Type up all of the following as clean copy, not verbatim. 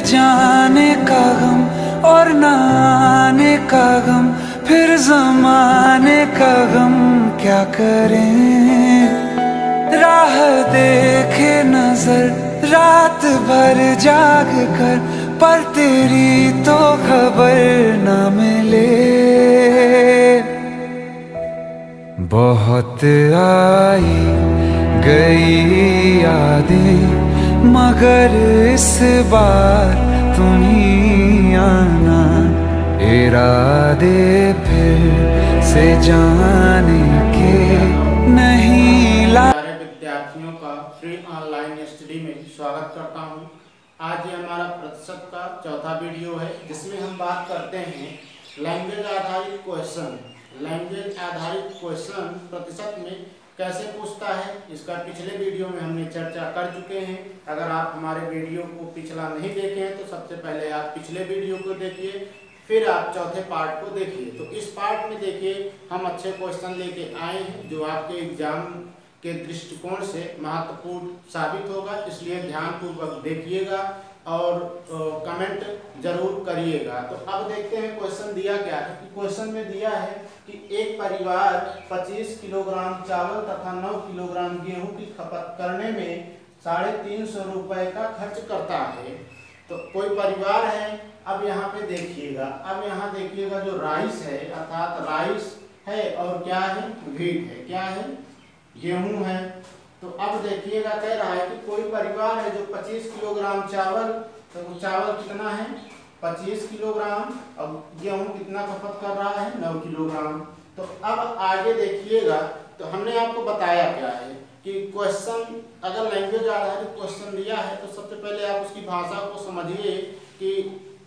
जाने का गम और न आने का गम, फिर जमाने का गम क्या करें। राह देखे नजर रात भर जाग कर, पर तेरी तो खबर न मिले। बहुत आई गई यादें, मगर इस बार तुम ही आना। इरादे फिर से जाने के नहीं ला। सारे विद्यार्थियों का फ्री ऑनलाइन स्टडी में स्वागत करता हूं। आज ये हमारा प्रतिशत का चौथा वीडियो है, जिसमें हम बात करते हैं लैंग्वेज आधारित क्वेश्चन। लैंग्वेज आधारित क्वेश्चन प्रतिशत में कैसे पूछता है, इसका पिछले वीडियो में हमने चर्चा कर चुके हैं। अगर आप हमारे वीडियो को पिछला नहीं देखे हैं तो सबसे पहले आप पिछले वीडियो को देखिए, फिर आप चौथे पार्ट को देखिए। तो इस पार्ट में देखिए हम अच्छे क्वेश्चन लेके आए हैं जो आपके एग्जाम के दृष्टिकोण से महत्वपूर्ण साबित होगा, इसलिए ध्यानपूर्वक देखिएगा और कमेंट जरूर करिएगा। तो अब देखते हैं क्वेश्चन दिया क्या है। क्वेश्चन में दिया है कि एक परिवार 25 किलोग्राम चावल तथा 9 किलोग्राम गेहूं की खपत करने में 350 रुपए का खर्च करता है। तो कोई परिवार है। अब यहाँ पे देखिएगा, अब यहाँ देखिएगा जो राइस है, अर्थात राइस है और क्या है, व्हीट है, क्या है, गेहूं है। तो अब देखिएगा कह रहा है कि कोई परिवार है जो 25 किलोग्राम चावल, तो चावल कितना है 25 किलोग्राम, और गेहूं कितना खपत कर रहा है 9 किलोग्राम। तो अब आगे देखिएगा, तो हमने आपको बताया क्या है कि क्वेश्चन अगर लैंग्वेज आधारित क्वेश्चन दिया है तो सबसे पहले आप उसकी भाषा को समझिए कि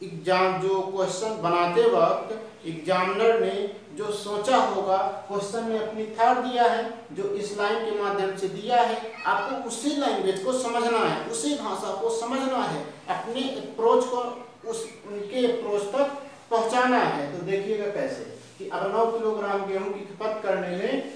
एग्जाम जो क्वेश्चन बनाते वक्त एग्जामिनर ने जो सोचा होगा, क्वेश्चन में अपनी थॉट दिया है, जो इस लाइन के माध्यम से दिया है, आपको उसी लैंग्वेज को समझना है, उसी भाषा को समझना है, अपने अप्रोच को उनके अप्रोच तक पहुंचाना है। तो देखिएगा कैसे कि अब 9 किलोग्राम गेहूं की खपत करने में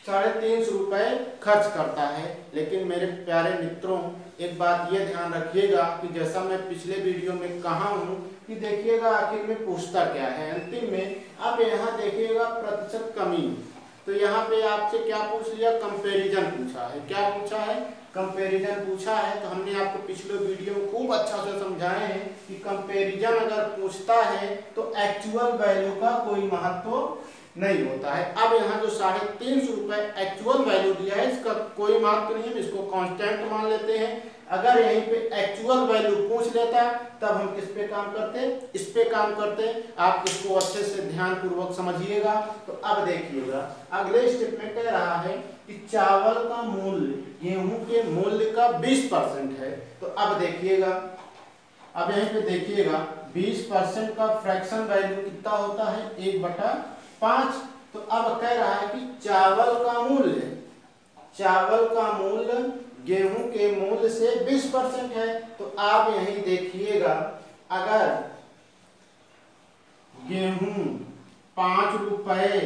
350 रुपए खर्च करता है। लेकिन मेरे प्यारे मित्रों, एक बात ये ध्यान रखिएगा कि जैसा मैं पिछले वीडियो में कहा हूँ कि देखिएगा आखिर में पूछता क्या है अंतिम में। अब यहाँ देखिएगा प्रतिशत कमी, तो यहाँ पे आपसे क्या पूछ लिया, कंपैरिजन पूछा है। क्या पूछा है, कंपैरिजन पूछा है। तो हमने आपको पिछले वीडियो में खूब अच्छा से समझाए हैं कि कंपैरिजन अगर पूछता है तो एक्चुअल वैल्यू का कोई महत्व नहीं होता है। अब यहाँ जो 350 रुपए एक्चुअल वैल्यू दिया है, इसका कोई महत्व नहीं है, इसको कांस्टेंट मान लेते हैं। अगर यहीं पे एक्चुअल वैल्यू पूछ लेता तब हम किस पे काम करते, इस पे काम करते। आप इसको अच्छे से ध्यान पूर्वक समझिएगा। तो अब देखिएगा अगले स्टेप में कह रहा है कि चावल का मूल्य गेहूं के मूल्य का 20% है। तो अब देखिएगा, अब यहीं पे देखिएगा 20% का फ्रैक्शन वैल्यू कितना होता है, 1/5। तो अब कह रहा है कि चावल का मूल्य गेहूं के मूल्य से 20% है। तो आप यहीं देखिएगा, अगर गेहूं 5 रुपए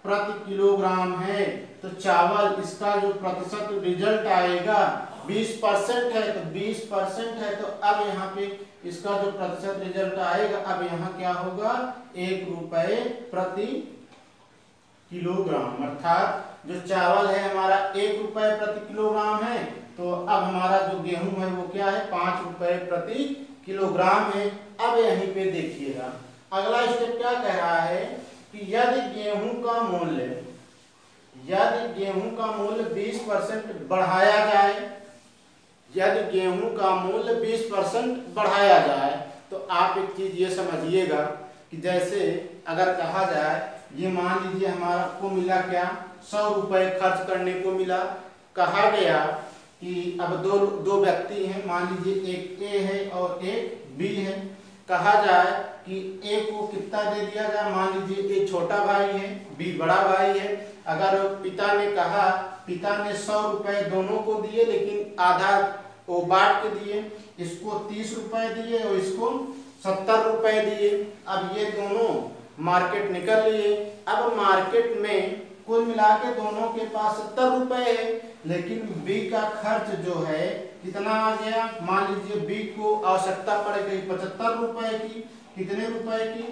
प्रति किलोग्राम है तो चावल, इसका जो प्रतिशत रिजल्ट आएगा 20% है, तो 20% है। तो अब यहाँ पे इसका जो प्रतिशत रिजल्ट आएगा, अब यहाँ क्या होगा, 1 रुपए प्रति किलोग्राम। अर्थात जो चावल है हमारा 1 रुपए प्रति किलोग्राम है, तो अब हमारा जो गेहूं है वो क्या है, 5 रुपए प्रति किलोग्राम है। अब यहीं पे देखिएगा अगला स्टेप क्या कह रहा है कि यदि गेहूं का मूल्य 20% बढ़ाया जाए, यदि गेहूं का मूल्य 20% बढ़ाया जाए, तो आप एक चीज ये समझिएगा कि जैसे अगर कहा जाए, ये मान लीजिए हमारा को मिला क्या, 100 रुपए खर्च करने को मिला। कहा गया कि अब दो व्यक्ति हैं, मान लीजिए एक ए है और एक बी है। कहा जाए कि ए को कितना दे दिया जाए, मान लीजिए ए छोटा भाई है, बी बड़ा भाई है। अगर पिता ने कहा, पिता ने 100 रुपए दोनों को दिए, लेकिन आधा वो बांट के दिए, इसको 30 रुपए दिए और इसको 70 रुपए दिए। अब ये दोनों मार्केट निकल लिए। अब मार्केट में कुल मिला के दोनों के पास 70 रुपए है, लेकिन बी का खर्च जो है कितना आ गया, मान लीजिए बी को आवश्यकता पड़ गई 75 रुपए की, कितने रुपए की,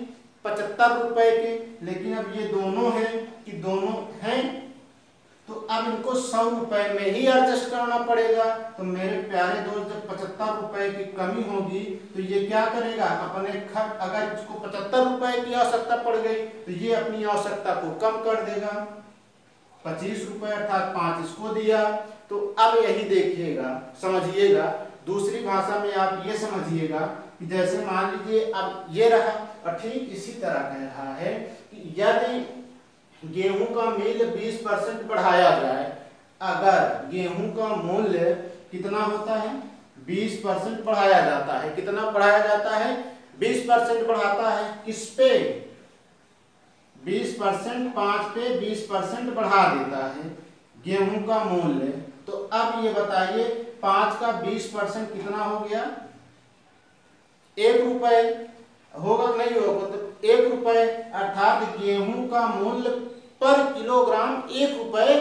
75 रुपए के। लेकिन अब ये दोनों हैं कि दोनों हैं, तो अब इनको 100 रुपए में ही एडजस्ट करना पड़ेगा। तो मेरे प्यारे दोस्त, जब 75 रुपए की कमी होगी तो ये क्या करेगा, अपने खर्च, अगर इसको 75 रुपए की आवश्यकता पड़ गई तो ये अपनी आवश्यकता को कम कर देगा, 25 रुपए अर्थात 5 इसको दिया। तो अब यही देखिएगा, समझिएगा, दूसरी भाषा में आप ये समझिएगा कि जैसे मान लीजिए अब ये रहा, और ठीक इसी तरह कह रहा है कि यदि गेहूं का मूल्य 20% बढ़ाया जाए, अगर गेहूं का मूल्य कितना होता है, 20% बढ़ाया जाता है, कितना बढ़ाया जाता है, 20% बढ़ाता है, किस पे, 20%, 5 पे 20% बढ़ा देता है गेहूं का मूल्य। तो अब ये बताइए 5 का 20% कितना हो गया, 1 रुपए होगा, नहीं होगा, तो 1 रुपए अर्थात गेहूं का मूल्य पर किलोग्राम 1 रुपए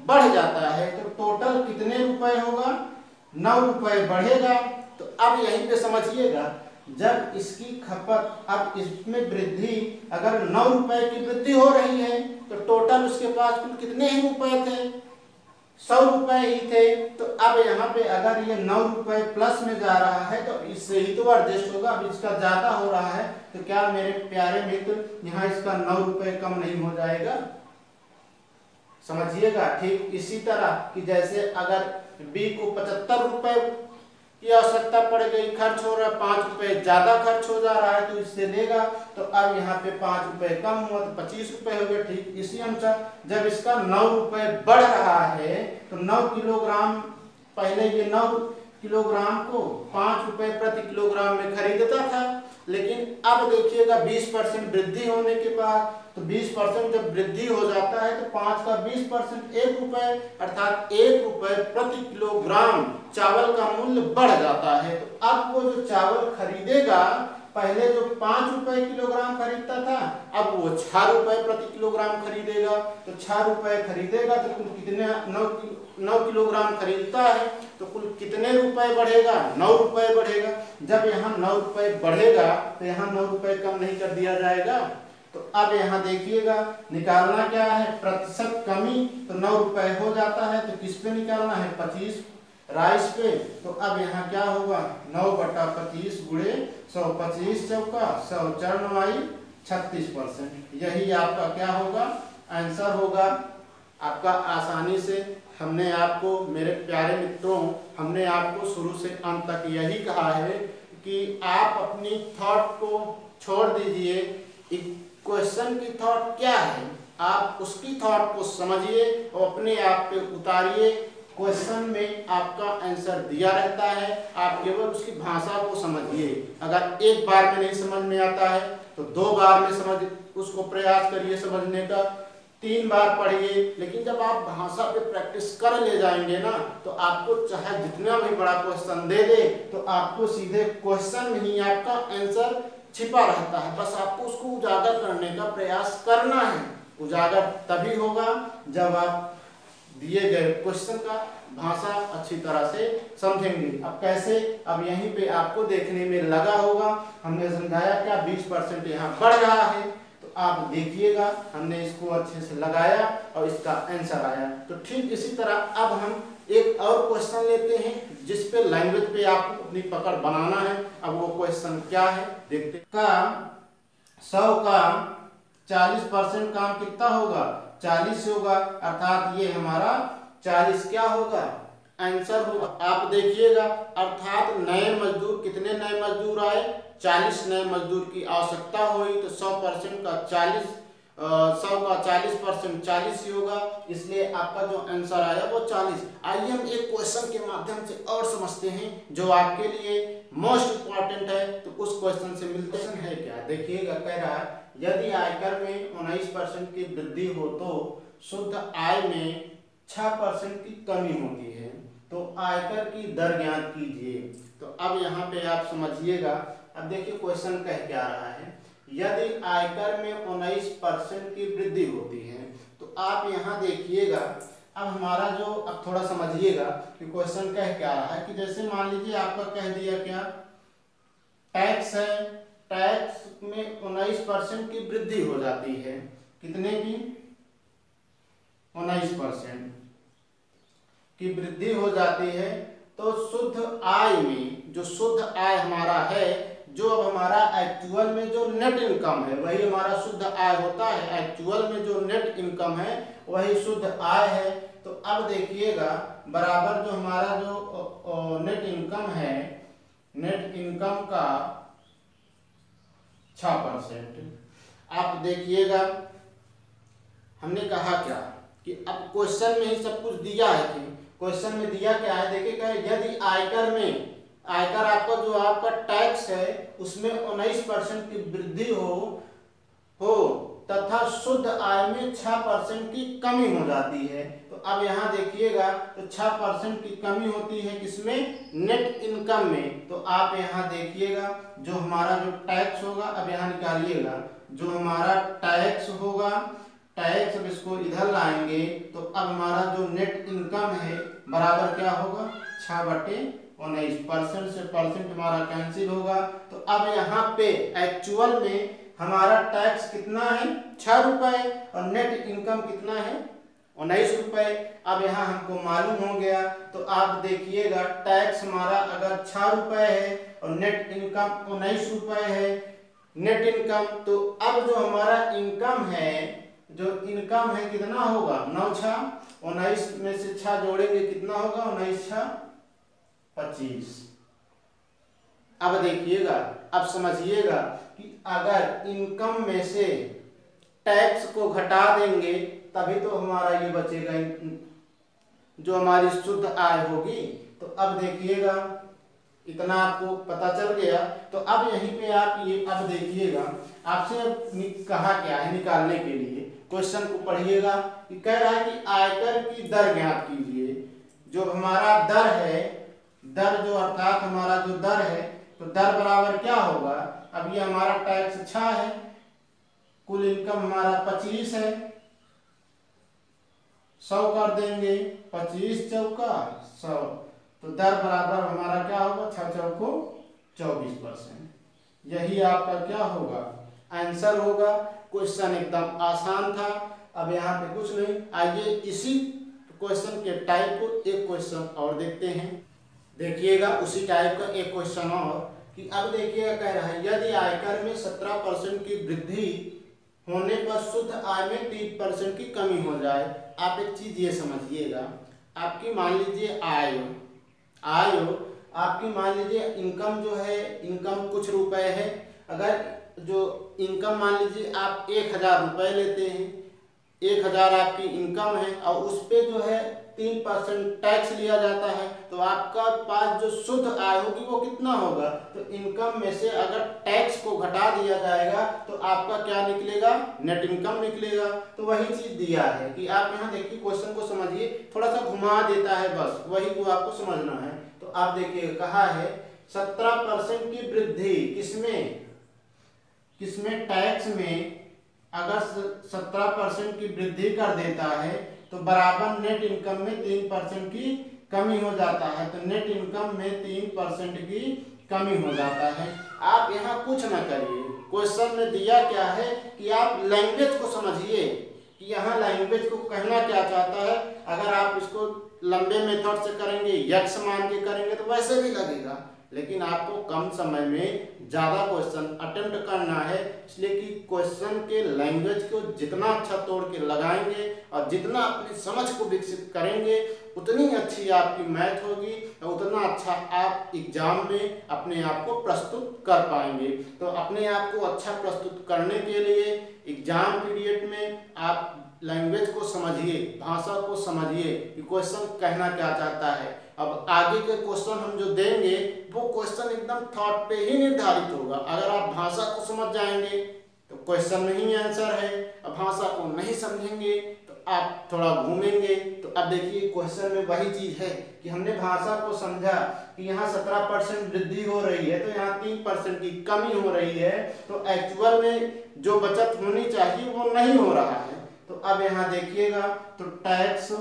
बढ़ जाता है। तो टोटल कितने रुपए होगा, 9 रुपए बढ़ेगा। तो अब यहीं पे समझिएगा, जब इसकी खपत, अब इसमें वृद्धि, अगर 9 रुपए की वृद्धि हो रही है तो टोटल उसके पास कुल कितने ही रुपए थे, 100 रुपए ही थे। तो अब यहाँ पे अगर ये 9 रुपए प्लस में जा रहा है तो इससे ही तो एडजस्ट होगा। अब इसका ज्यादा हो रहा है तो क्या मेरे प्यारे मित्र, यहाँ इसका 9 रुपए कम नहीं हो जाएगा, समझिएगा। ठीक इसी तरह कि जैसे अगर बी को 75 रुपए की आवश्यकता पड़ गई, खर्च हो रहा है, 5 रुपए ज्यादा खर्च हो जा रहा है तो इससे देगा। तो अब यहाँ पे 5 रुपए कम हुआ तो 25 रुपए हो गए। ठीक इसी अनुसार जब इसका 9 रुपए बढ़ रहा है तो 9 किलोग्राम, पहले ये 9 किलोग्राम को 5 रुपए प्रति किलोग्राम में खरीदता था, लेकिन अब देखिएगा 20% वृद्धि होने के बाद, तो 20% जब वृद्धि हो जाता है तो 5 का 20% 1 रुपए अर्थात 1 रुपए प्रति किलोग्राम चावल का मूल्य बढ़ जाता है। तो अब वो जो चावल खरीदेगा, पहले जो 5 रुपए किलोग्राम खरीदता था, अब वो 6 रुपए प्रति किलोग्राम खरीदेगा। तो 6 रुपए खरीदेगा तो कुल कितने, 9 किलोग्राम खरीदता है तो कुल कितने रुपए बढ़ेगा, 9 रुपए बढ़ेगा। जब यहाँ 9 रुपए बढ़ेगा तो यहाँ 9 रुपए कम नहीं कर दिया जाएगा। तो अब यहाँ देखिएगा, निकालना क्या है, प्रतिशत कमी, तो 9 रुपए हो जाता है तो किस पे निकालना है, 25 राइस पे। तो अब यहाँ क्या होगा, 9/25 गुणे 100, 25 चौका 100 4 36%। यही आपका क्या होगा, आंसर होगा आपका। आसानी से हमने आपको, मेरे प्यारे मित्रों, हमने आपको शुरू से अंत तक यही कहा है कि आप अपनी थॉट को छोड़ दीजिए, क्वेश्चन की थॉट क्या है आप उसकी थॉट को समझिए और अपने आप पे उतारिए। क्वेश्चन में आपका आंसर दिया रहता है, आप केवल उसकी भाषा को समझिए। अगर एक बार में नहीं समझ में आता है तो 2 बार में समझ, उसको प्रयास करिए समझने का, 3 बार पढ़िए। लेकिन जब आप भाषा पे प्रैक्टिस कर ले जाएंगे ना, तो आपको चाहे जितना भी बड़ा क्वेश्चन दे दे तो आपको सीधे क्वेश्चन में ही आपका आंसर छिपा रहता है। बस आपको उसको उजागर करने का प्रयास करना है। उजागर तभी होगा जब आप दिए गए क्वेश्चन का भाषा अच्छी तरह से समझेंगे। अब कैसे, अब यहीं पे आपको देखने में लगा होगा, हमने समझाया क्या, 20% यहाँ बढ़ रहा है। तो आप देखिएगा, हमने इसको अच्छे से लगाया और इसका आंसर आया। तो ठीक इसी तरह अब हम एक और क्वेश्चन लेते हैं जिस पे लैंग्वेज पे आपको अपनी पकड़ बनाना है। अब वो क्वेश्चन क्या है देखते हैं। का 100 का 40% काम कितना होगा, 40 होगा, अर्थात ये हमारा 40 क्या होगा, आंसर होगा। आप देखिएगा, अर्थात नए मजदूर, कितने नए मजदूर आए, 40 नए मजदूर की आवश्यकता हुई। तो 100% का 40, 100 का 40% 40 ही होगा, इसलिए आपका जो आंसर आया वो 40। आइए हम एक क्वेश्चन के माध्यम से और समझते हैं जो आपके लिए मोस्ट इम्पॉर्टेंट है। तो उस क्वेश्चन से मिलते है क्या, देखिएगा, कह रहा है यदि आयकर में 19% की वृद्धि हो तो शुद्ध आय में 6% की कमी होती है, तो आयकर की दर ज्ञात कीजिए। तो अब यहाँ पे आप समझिएगा। अब देखिए क्वेश्चन कह क्या रहा है, यदि आयकर में 19% की वृद्धि होती है, तो आप यहाँ देखिएगा अब हमारा जो, अब थोड़ा समझिएगा कि क्वेश्चन कह क्या रहा है। कि जैसे मान लीजिए आपका कह दिया क्या, टैक्स है, टैक्स में 19% की वृद्धि हो जाती है। कितने की? 19% की वृद्धि हो जाती है। तो शुद्ध आय में, जो शुद्ध आय हमारा है, जो अब हमारा एक्चुअल में जो नेट इनकम है वही हमारा शुद्ध आय होता है। एक्चुअल में जो नेट इनकम है वही शुद्ध आय है। तो अब देखिएगा बराबर जो हमारा जो नेट इनकम है, नेट इनकम का 6%। आप देखिएगा हमने कहा क्या कि अब क्वेश्चन में ही सब कुछ दिया है। कि क्वेश्चन में दिया क्या है, देखिएगा यदि आयकर में, आयकर आपका जो आपका टैक्स है उसमें 19% की वृद्धि हो तथा शुद्ध आय में 6% की कमी हो जाती है। तो अब यहाँ देखिएगा तो 6% की कमी होती है किसमें? नेट इनकम में। तो आप यहाँ देखिएगा जो हमारा जो टैक्स होगा, अब यहाँ निकालिएगा जो हमारा टैक्स होगा, टैक्स अब इसको इधर लाएंगे तो अब हमारा जो नेट इनकम है बराबर क्या होगा? 6/19। से परसेंट हमारा कैंसिल होगा। तो अब यहाँ पे एक्चुअल में हमारा टैक्स कितना है? 6 रुपए, और नेट इनकम कितना है? 19 रुपए। अब यहाँ हमको मालूम हो गया। तो आप देखिएगा टैक्स हमारा अगर 6 रुपए है और नेट इनकम 19 रुपए है, नेट इनकम, तो अब जो हमारा इनकम है, जो इनकम है कितना होगा? 9 6 19 में से 6 जोड़ेंगे कितना होगा? 19 6 25। अब देखिएगा, अब समझिएगा कि अगर इनकम में से टैक्स को घटा देंगे तभी तो हमारा ये बचेगा जो हमारी शुद्ध आय होगी। तो अब देखिएगा इतना आपको पता चल गया। तो अब यहीं पे आप ये अब देखिएगा आपसे कहा क्या है निकालने के लिए, क्वेश्चन को पढ़िएगा कि कह रहा है कि आयकर की दर ज्ञात कीजिए। जो हमारा दर है, दर जो अर्थात हमारा जो दर है, तो दर बराबर क्या होगा? अब ये हमारा टैक्स 6 है, कुल इनकम हमारा 25 है, 100 कर देंगे, 25 चौका 100, तो दर बराबर हमारा क्या होगा? 6 चौको 24%। यही आपका क्या होगा? आंसर होगा। क्वेश्चन एकदम आसान था। अब यहाँ पे कुछ नहीं। आइए इसी क्वेश्चन के टाइप को एक क्वेश्चन और देखते हैं। देखिएगा उसी टाइप का एक क्वेश्चन और, कि अब देखिएगा कह रहा है यदि आयकर में 17% की वृद्धि होने पर शुद्ध आय में 3% की कमी हो जाए। आप एक चीज ये समझिएगा, आपकी मान लीजिए आय हो, आपकी मान लीजिए इनकम जो है, इनकम कुछ रुपए है। अगर जो इनकम मान लीजिए आप 1000 रुपए लेते हैं, 1000 आपकी इनकम है और उस पे जो है 3% टैक्स लिया जाता है, तो आपका पास जो शुद्ध आय होगी वो कितना होगा? तो इनकम में से अगर टैक्स को घटा दिया जाएगा तो आपका क्या निकलेगा? नेट इनकम निकलेगा। तो वही चीज दिया है कि आप यहाँ देखिए क्वेश्चन को समझिए, थोड़ा सा घुमा देता है, बस वही को आपको समझना है। तो आप देखिए कहा है 17% की वृद्धि किसमें टैक्स में अगर 17% की वृद्धि कर देता है तो बराबर नेट इनकम में 3% की कमी हो जाता है। तो नेट इनकम में 3% की कमी हो जाता है। आप यहाँ कुछ ना करिए, क्वेश्चन में दिया क्या है कि आप लैंग्वेज को समझिए कि यहाँ लैंग्वेज को कहना क्या चाहता है। अगर आप इसको लंबे मेथड से करेंगे, यक्ष मान के करेंगे तो वैसे भी लगेगा, लेकिन आपको कम समय में ज़्यादा क्वेश्चन अटेम्प्ट करना है। इसलिए कि क्वेश्चन के लैंग्वेज को जितना अच्छा तोड़ के लगाएंगे और जितना अपनी समझ को विकसित करेंगे उतनी अच्छी आपकी मैथ होगी और उतना अच्छा आप एग्जाम में अपने आप को प्रस्तुत कर पाएंगे। तो अपने आप को अच्छा प्रस्तुत करने के लिए एग्जाम पीरियड में आप लैंग्वेज को समझिए, भाषा को समझिए कि क्वेश्चन कहना क्या चाहता है। अब आगे के क्वेश्चन हम जो देंगे वो क्वेश्चन एकदम थॉट पे ही निर्धारित होगा। अगर आप भाषा को समझ जाएंगे तो क्वेश्चन में ही आंसर है, अब भाषा को नहीं समझेंगे तो आप थोड़ा घूमेंगे। तो अब देखिए क्वेश्चन में वही चीज है कि हमने भाषा को समझा कि यहाँ 17% वृद्धि हो रही है तो यहाँ 3% की कमी हो रही है, तो एक्चुअल में जो बचत होनी चाहिए वो नहीं हो रहा है। तो अब यहाँ देखिएगा तो टैक्स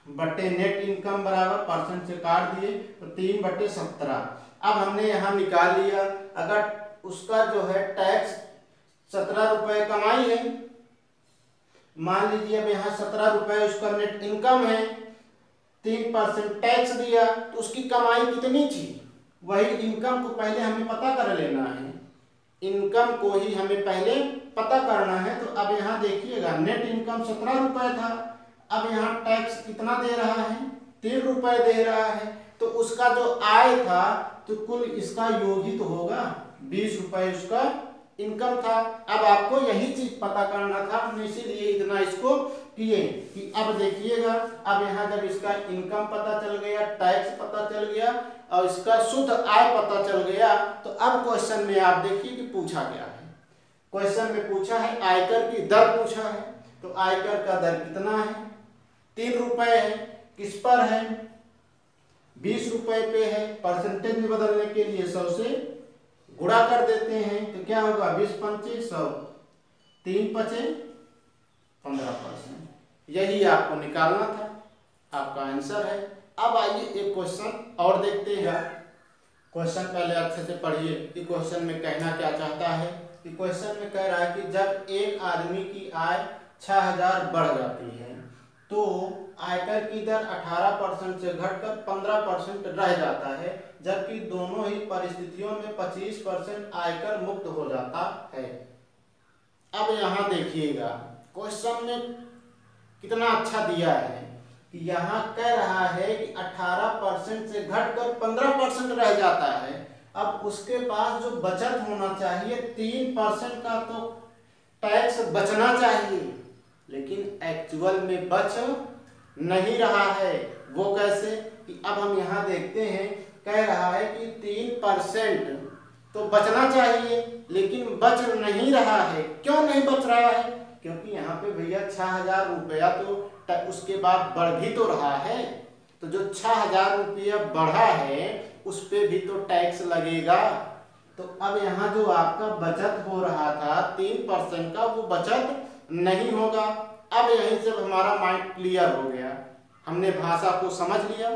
बटे नेट इनकम बराबर परसेंट से काट दिए तो 3/17। अब हमने यहाँ निकाल लिया, अगर उसका जो है टैक्स 17 रुपए कमाई है, मान लीजिए अब यहाँ 17 रुपए उसका नेट इनकम है, 3% टैक्स दिया, तो उसकी कमाई कितनी थी, वही इनकम को पहले हमें पता कर लेना है, इनकम को ही हमें पहले पता करना है। तो अब यहाँ देखिएगा नेट इनकम 17 रुपए था, अब यहाँ टैक्स कितना दे रहा है, 3 रुपए दे रहा है, तो उसका जो आय था तो कुल इसका योग ही तो होगा, 20 रुपए उसका इनकम था। अब आपको यही चीज पता करना था, हमने इसीलिए इतना इसको किए कि अब देखिएगा, अब यहाँ जब इसका इनकम पता चल गया, टैक्स पता चल गया और इसका शुद्ध आय पता चल गया, तो अब क्वेश्चन में आप देखिए कि पूछा गया है, क्वेश्चन में पूछा है आयकर की दर पूछा है। तो आयकर का दर कितना है, 3 रुपए है, किस पर है, 20 रुपए पे है, परसेंटेज में बदलने के लिए 100 से गुणा कर देते हैं, तो क्या होगा 20 पंचे 100, 3 पचे 15%, यही आपको निकालना था, आपका आंसर है। अब आइए एक क्वेश्चन और देखते हैं, क्वेश्चन पहले अच्छे से पढ़िए कि क्वेश्चन में कहना क्या चाहता है। कि क्वेश्चन में कह रहा है कि जब एक आदमी की आय 6000 बढ़ जाती है तो आयकर की दर 18% से घटकर 15% रह जाता है, जबकि दोनों ही परिस्थितियों में 25% आयकर मुक्त हो जाता है। अब यहाँ देखिएगा क्वेश्चन में कितना अच्छा दिया है कि यहाँ कह रहा है कि 18% से घटकर 15% रह जाता है। अब उसके पास जो बचत होना चाहिए 3% का तो टैक्स बचना चाहिए, लेकिन एक्चुअल में बच नहीं रहा है। वो कैसे कि अब हम यहाँ देखते हैं, कह रहा है कि 3% तो बचना चाहिए लेकिन बच नहीं रहा है। क्यों नहीं बच रहा है? क्योंकि यहाँ पे भैया 6000 रुपया तो उसके बाद बढ़ भी तो रहा है, तो जो 6000 रुपया बढ़ा है उस पे भी तो टैक्स लगेगा। तो अब यहाँ जो आपका बचत हो रहा था 3% का, वो बचत नहीं होगा। अब यहीं से हमारा माइंड क्लियर हो गया, हमने भाषा को समझ लिया,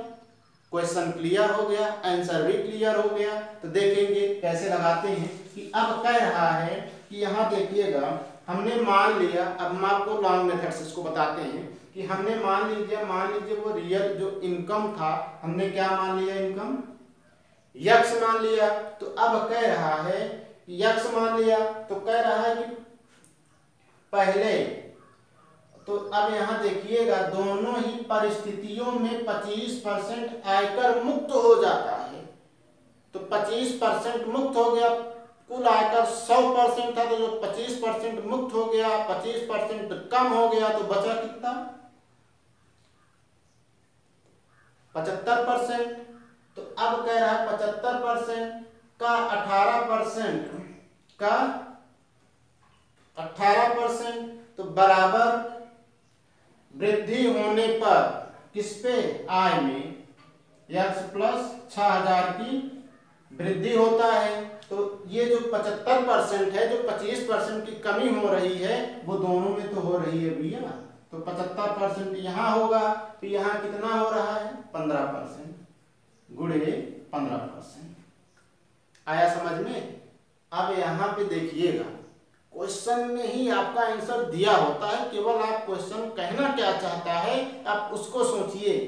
क्वेश्चन क्लियर हो गया, आंसर भी क्लियर हो गया। तो देखेंगे कैसे लगाते हैं कि अब कह रहा है कि यहाँ देखिएगा, हमने मान लिया, अब हम आपको लॉन्ग मेथड से इसको बताते हैं कि हमने मान लीजिए वो रियल जो इनकम था, हमने क्या मान लिया, इनकम यक्स मान लिया। तो अब कह रहा है यक्स मान लिया, तो कह रहा है कि पहले, तो अब यहाँ देखिएगा दोनों ही परिस्थितियों में 25% आयकर मुक्त हो जाता है। तो 25% मुक्त हो गया, कुल आयकर 100% था, तो जो 25% मुक्त हो गया, 25% कम हो गया, तो बचा कितना, 75%। तो अब कह रहा है 75% का 18% तो बराबर वृद्धि होने पर किस पे, आय में यक्स प्लस 6000 की वृद्धि होता है। तो ये जो 75% है, जो 25% की कमी हो रही है, वो दोनों में तो हो रही है भैया। तो 75% यहाँ होगा, तो यहाँ कितना हो रहा है, 15% गुणे 15%। आया समझ में? अब यहाँ पे देखिएगा, क्वेश्चन में ही आपका आंसर दिया होता है, केवल आप क्वेश्चन कहना क्या चाहता है आप उसको सोचिए।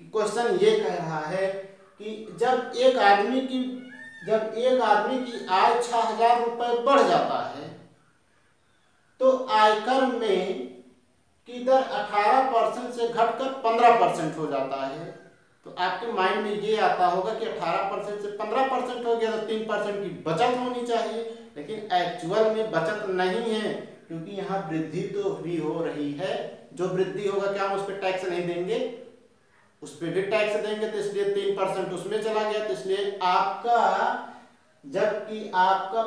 कि क्वेश्चन ये कह रहा है कि जब एक आदमी की आय 6000 रुपए बढ़ जाता है तो आयकर में की दर 18% से घटकर 15% हो जाता है। तो आपके माइंड में ये आता होगा कि 18% से 15% हो गया, तो 3% की बचत होनी चाहिए, लेकिन एक्चुअल में बचत नहीं है, क्योंकि यहाँ वृद्धि तो भी हो रही है। जो वृद्धि होगा, क्या हम उस पर टैक्स नहीं देंगे, उस पर भी टैक्स देंगे, तो इसलिए 3% उसमें चला गया। तो इसलिए आपका, जबकि आपका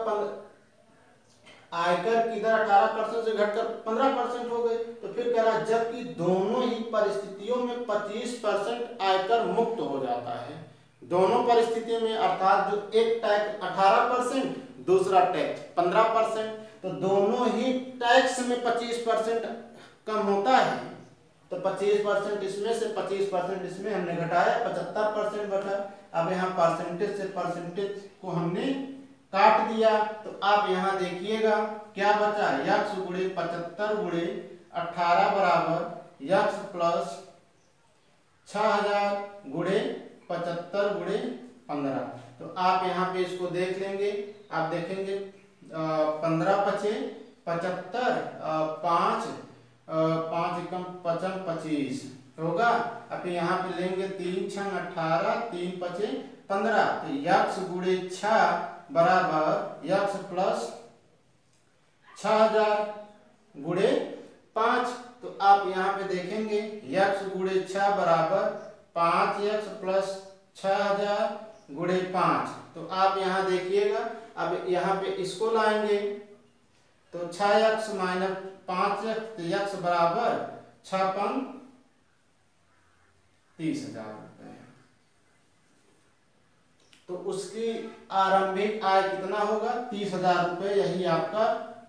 आयकर की दर 18% से घटकर 15% हो गई, तो फिर कह रहा है जबकि दोनों ही परिस्थितियों में 25% आयकर मुक्त हो जाता है। दोनों परिस्थितियों में, अर्थात जो एक टैक्स 18%, दूसरा टैक्स 15%, तो दोनों ही टैक्स में 25% कम होता है। तो 25% इसमें से 25% इसमें हमने घटाया, 75% बचा। अब यहाँ परसेंटेज से परसेंटेज को हमने काट दिया, तो आप यहाँ देखिएगा क्या बचा, यक्स गुणे 75 गुणे 18 बराबर यक्स प्लस 6000 गुणे 75 गुणे 15। तो आप यहाँ पे इसको देख लेंगे, आप देखेंगे 15 बचे 75, 5 एकम 25 होगा। अब यहाँ पे लेंगे 3 छंग 18, 3 बचे 15, तो यक्स गुणे 6 बराबर यक्स प्लस 6000 गुणे 5। तो आप यहाँ पे देखेंगे यक्स गुणे 6 बराबर 5x प्लस 6000 गुणे 5। तो आप यहाँ देखिएगा, अब यहाँ पे इसको लाएंगे तो 6x माइनस 5x, तो x बराबर 6 पंग 30,000 रुपए। तो उसकी आरंभिक आय कितना होगा, 30,000 रुपए। यही आपका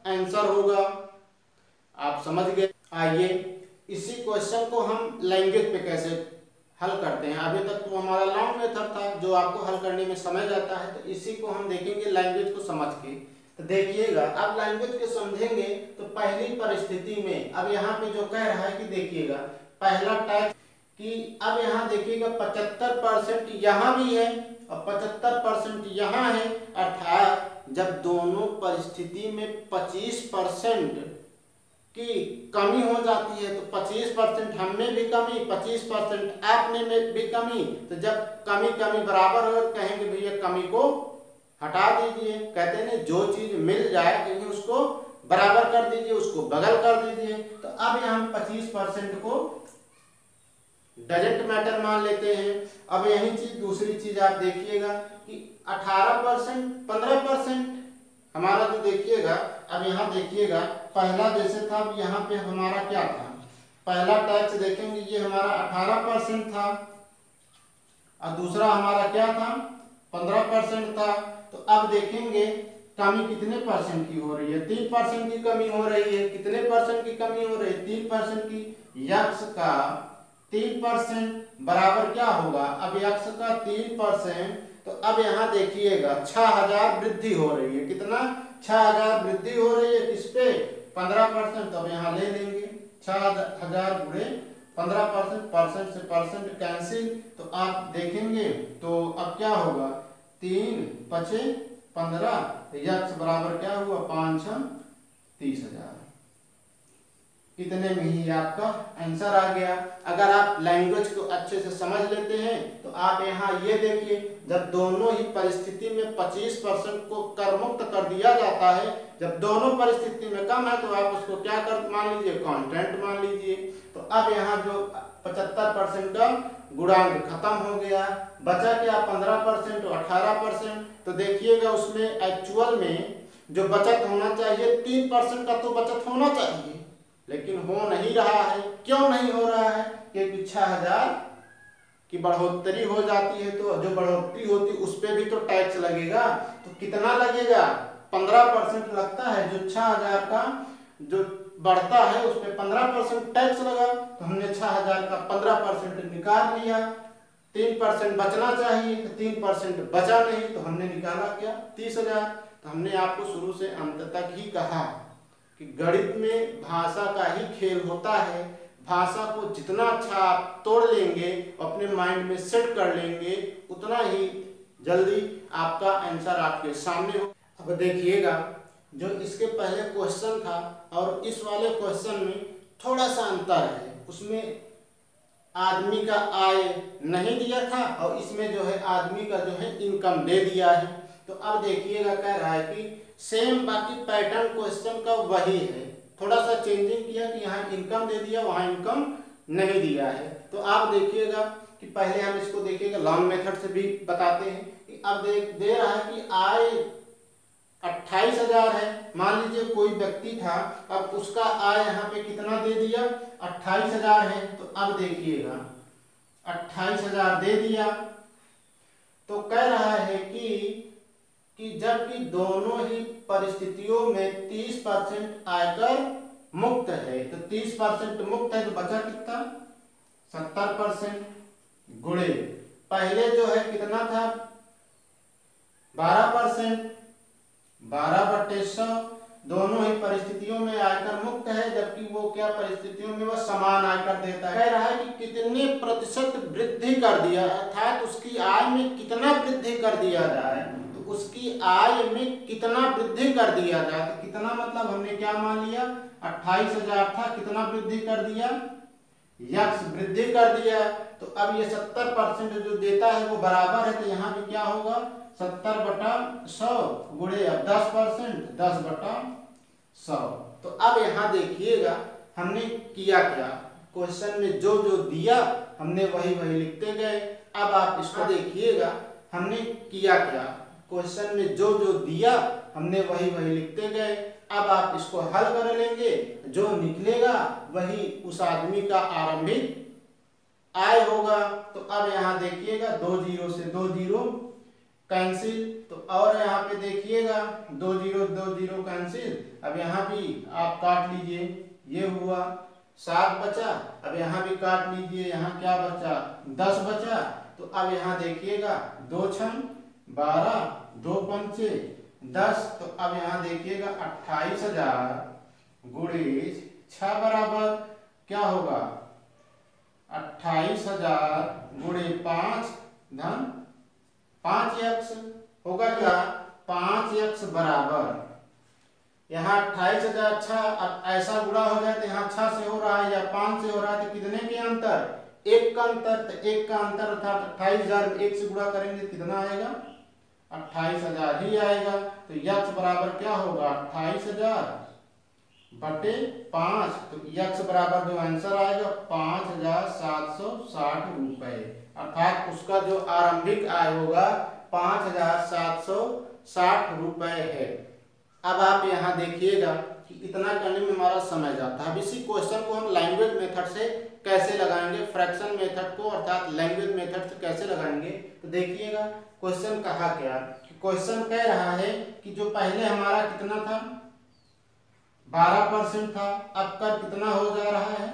आंसर होगा। आप समझ गए। आइए इसी क्वेश्चन को हम लैंग्वेज पे कैसे हल करते हैं। अभी तक तो हमारा लॉन्ग मेथड था जो आपको हल करने में समय जाता है, तो इसी को हम देखेंगे लैंग्वेज को समझ के। तो देखिएगा, अब लैंग्वेज को समझेंगे तो पहली परिस्थिति में अब यहाँ पे जो कह रहा है कि देखिएगा पहला टैक्स कि अब यहाँ देखिएगा 75% यहाँ भी है और 75% यहाँ है, अर्थात जब दोनों परिस्थिति में 25% की कमी हो जाती है तो 25% हम में भी कमी, 25% आपने में भी कमी। तो जब कमी बराबर हो, कहेंगे भैया कमी को हटा दीजिए। कहते हैं ना, जो चीज मिल जाए कहीं उसको बराबर कर दीजिए, उसको बगल कर दीजिए। तो अब यहाँ हम 25% को डजेंट मैटर मान लेते हैं। अब यही चीज दूसरी चीज आप देखिएगा कि 18%, 15% हमारा जो देखिएगा, अब यहाँ देखिएगा पहला जैसे था, अब यहाँ पे हमारा क्या था, पहला टैक्स देखेंगे ये हमारा 18% था और दूसरा हमारा क्या था 15% था। तो अब देखेंगे कमी कितने परसेंट की हो रही है, 3% की कमी हो रही है। कितने परसेंट की कमी हो रही है, 3% की। यक्स का 3% बराबर क्या होगा, अब यक्स का 3%। तो अब यहाँ देखिएगा 6000 वृद्धि हो रही है। कितना, 6000 वृद्धि हो रही है। किस पे, 15%। तो अब यहाँ ले लेंगे 6000 गुणे 15%, परसेंट से परसेंट कैंसिल। तो आप देखेंगे तो अब क्या होगा, 3 पचे 15, यक्स बराबर क्या हुआ, 5 6 30,000। इतने में ही आपका आंसर आ गया। अगर आप लैंग्वेज को अच्छे से समझ लेते हैं तो आप यहाँ ये देखिए, जब दोनों ही परिस्थिति में 25% को कर मुक्त कर दिया जाता है, जब दोनों परिस्थिति में कम है तो आप उसको क्या कर मान लीजिए, कांस्टेंट मान लीजिए। तो अब यहाँ जो 75% का गुणांक खत्म हो गया, बचा क्या 15% और 18%। तो देखिएगा उसमें एक्चुअल में जो बचत होना चाहिए 3% का तो बचत होना चाहिए, लेकिन हो नहीं रहा है। क्यों नहीं हो रहा है, क्योंकि 6000 की बढ़ोतरी हो जाती है, तो जो बढ़ोतरी होती है उस पर भी तो टैक्स लगेगा। तो कितना लगेगा, 15% लगता है। जो 6000 का जो बढ़ता है उस पर 15% टैक्स लगा, तो हमने 6000 का 15% निकाल लिया। 3% बचना चाहिए, तो 3% बचा नहीं, तो हमने निकाला क्या, 30,000। तो हमने आपको शुरू से अंत तक ही कहा कि गणित में भाषा का ही खेल होता है। भाषा को जितना अच्छा आप तोड़ लेंगे, अपने माइंड में सेट कर लेंगे, उतना ही जल्दी आपका आंसर आपके सामने हो। अब देखिएगा, जो इसके पहले क्वेश्चन था और इस वाले क्वेश्चन में थोड़ा सा अंतर है। उसमें आदमी का आय नहीं दिया था और इसमें जो है आदमी का जो है इनकम दे दिया है। तो अब देखिएगा कह रहा है कि सेम, बाकी पैटर्न क्वेश्चन का वही है, थोड़ा सा चेंजिंग किया कि यहाँ इनकम दे दिया, वहाँ इनकम नहीं दिया है। तो आप देखिएगा कि पहले हम इसको देखिएगा लॉन्ग मेथड से भी बताते हैं कि अब दे रहा है कि आय 28,000 है। मान लीजिए कोई व्यक्ति था, अब उसका आय यहाँ पे कितना दे दिया, 28,000 है। तो अब देखिएगा 28,000 दे दिया, तो कह रहा है कि जबकि दोनों ही परिस्थितियों में 30% आयकर मुक्त है, तो 30% मुक्त है, तो बचा कितना 70% गुणे पहले जो है कितना था 12%, 12/100। दोनों ही परिस्थितियों में आयकर मुक्त है, जबकि वो क्या परिस्थितियों में वो समान आयकर देता है। कह रहा है कि कितने प्रतिशत वृद्धि कर दिया, अर्थात उसकी आय में कितना वृद्धि कर दिया जाए, तो उसकी आय में कितना वृद्धि कर दिया जाए। तो कितना मतलब हमने क्या मान लिया 28,000 था, कितना वृद्धि कर दिया यक्ष वृद्धि कर दिया। तो अब ये 70% जो देता है वो बराबर है, तो यहाँ भी क्या होगा 70/100 गुणे अब 10%, 10/100। तो अब यहाँ देखिएगा हमने किया क्या, क्वेश्चन में जो जो दिया हमने वही वही लिखते गए। अब आप इसको देखिएगा हमने किया क्या, क्वेश्चन में जो जो दिया हमने वही वही लिखते गए। अब आप इसको हल कर लेंगे, जो निकलेगा वही उस आदमी का आरंभिक आय होगा। तो अब यहाँ देखिएगा 2 0 से 2 0 कैंसिल, तो और यहाँ पे देखिएगा 2 0 कैंसिल। अब यहाँ भी आप काट लीजिए, ये हुआ 7 बचा। अब यहाँ भी काट लीजिए, यहाँ क्या बचा 10 बचा। तो अब यहाँ देखिएगा 2 छम 12, 2 पंचे 10। तो अब यहाँ देखिएगा 28,000 गुणे 6 बराबर क्या होगा 28,000 गुणे 5 धन 5 यक्ष होगा क्या 5 यक्ष बराबर यहाँ 28,000 6। अब ऐसा गुणा हो जाए तो यहाँ 6 से हो रहा है या 5 से हो रहा है, तो कितने के अंतर 1 का अंतर। तो 1 का अंतर अर्थात 28,000 1 से गुणा करेंगे कितना आएगा 28,000 ही आएगा। तो यक्ष बराबर क्या होगा 28,000 बटे 5। तो यक्ष बराबर जो आंसर आएगा 5,760 रुपए, अर्थात उसका जो आरंभिक आय होगा 5,760 रुपए है। अब आप यहाँ देखिएगा कि इतना करने में हमारा समय जाता है। अब इसी क्वेश्चन को हम लैंग्वेज मेथड से कैसे लगाएंगे, फ्रैक्शन मेथड को अर्थात लैंग्वेज मेथड से कैसे लगाएंगे। तो देखिएगा क्वेश्चन कहा क्या, क्वेश्चन कह रहा है कि जो पहले हमारा कितना था 12% था, अब कर कितना हो जा रहा है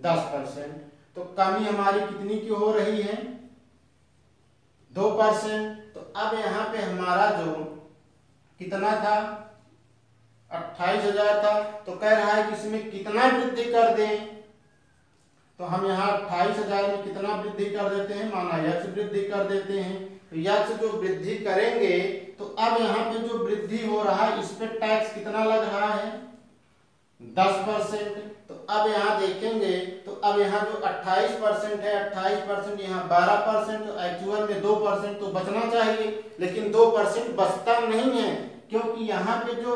10%। तो कमी हमारी कितनी की हो रही है 2%। तो अब यहाँ पे हमारा जो कितना था 28,000 था, तो कह रहा है कि इसमें कितना वृद्धि कर दें। तो हम यहाँ 28,000 में कितना वृद्धि कर देते हैं, माना यक्ष वृद्धि कर देते हैं। तो यक्ष जो वृद्धि करेंगे तो अब यहाँ पे जो वृद्धि हो रहा है इस पे टैक्स कितना लग रहा है 10%। तो अब यहाँ देखेंगे तो अब यहाँ जो 28% है 28% यहाँ 12%, तो एक्चुअल में 2% तो बचना चाहिए, लेकिन 2% बचता नहीं है, क्योंकि यहाँ पे जो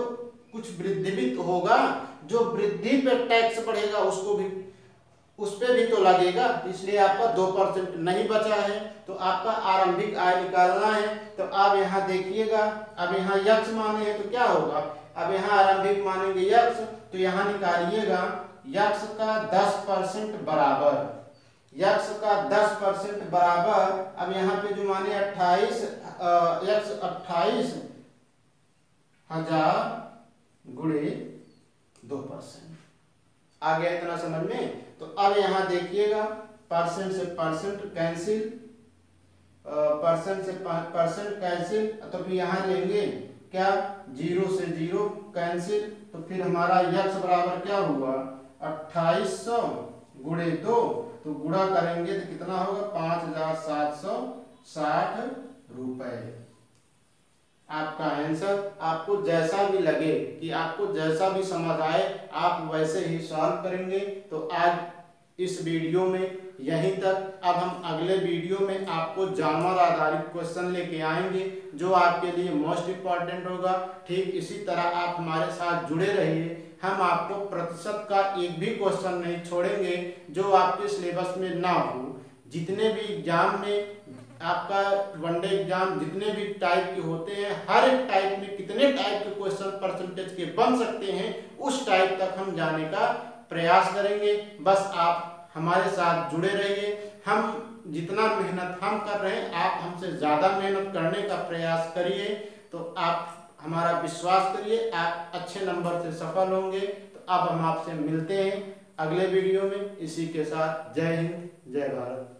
कुछ वृद्धि भी तो होगा, जो वृद्धि पे टैक्स बढ़ेगा उसको भी उस पे भी तो लगेगा, इसलिए आपका 2% नहीं बचा है। तो आपका आरंभिक आय निकालना है। तो आप यहाँ देखिएगा, अब यहाँ यक्ष माने हैं तो क्या होगा, अब यहाँ आरंभिक मानेंगे यक्ष, तो यहाँ निकालिएगा यक्ष का 10% बराबर, यक्ष का 10% बराबर। अब यहाँ पे जो माने 28,000 गुणे 2%। आ गया इतना समझ में। तो अब यहाँ देखिएगा परसेंट से परसेंट कैंसिल, परसेंट से परसेंट कैंसिल, तो फिर यहाँ लेंगे क्या 0 से 0 कैंसिल। तो फिर हमारा यक्ष बराबर क्या हुआ 2800 गुणे 2, तो गुणा करेंगे तो कितना होगा 5,760 रुपए। आपका आंसर आपको जैसा भी लगे कि आपको जैसा भी समझ आए आप वैसे ही सॉल्व करेंगे। तो आज इस वीडियो में यहीं तक। अब हम अगले वीडियो में आपको जानवर आधारित क्वेश्चन लेके आएंगे जो आपके लिए मोस्ट इम्पॉर्टेंट होगा। ठीक इसी तरह आप हमारे साथ जुड़े रहिए, हम आपको प्रतिशत का एक भी क्वेश्चन नहीं छोड़ेंगे जो आपके सिलेबस में ना हो। जितने भी एग्जाम में आपका वनडे एग्जाम जितने भी टाइप के होते हैं, हर एक टाइप में कितने टाइप के क्वेश्चन परसेंटेज के बन सकते हैं उस टाइप तक हम जाने का प्रयास करेंगे। बस आप हमारे साथ जुड़े रहिए। हम जितना मेहनत हम कर रहे हैं आप हमसे ज़्यादा मेहनत करने का प्रयास करिए, तो आप हमारा विश्वास करिए, आप अच्छे नंबर से सफल होंगे। तो अब हम आपसे मिलते हैं अगले वीडियो में। इसी के साथ जय हिंद जय भारत।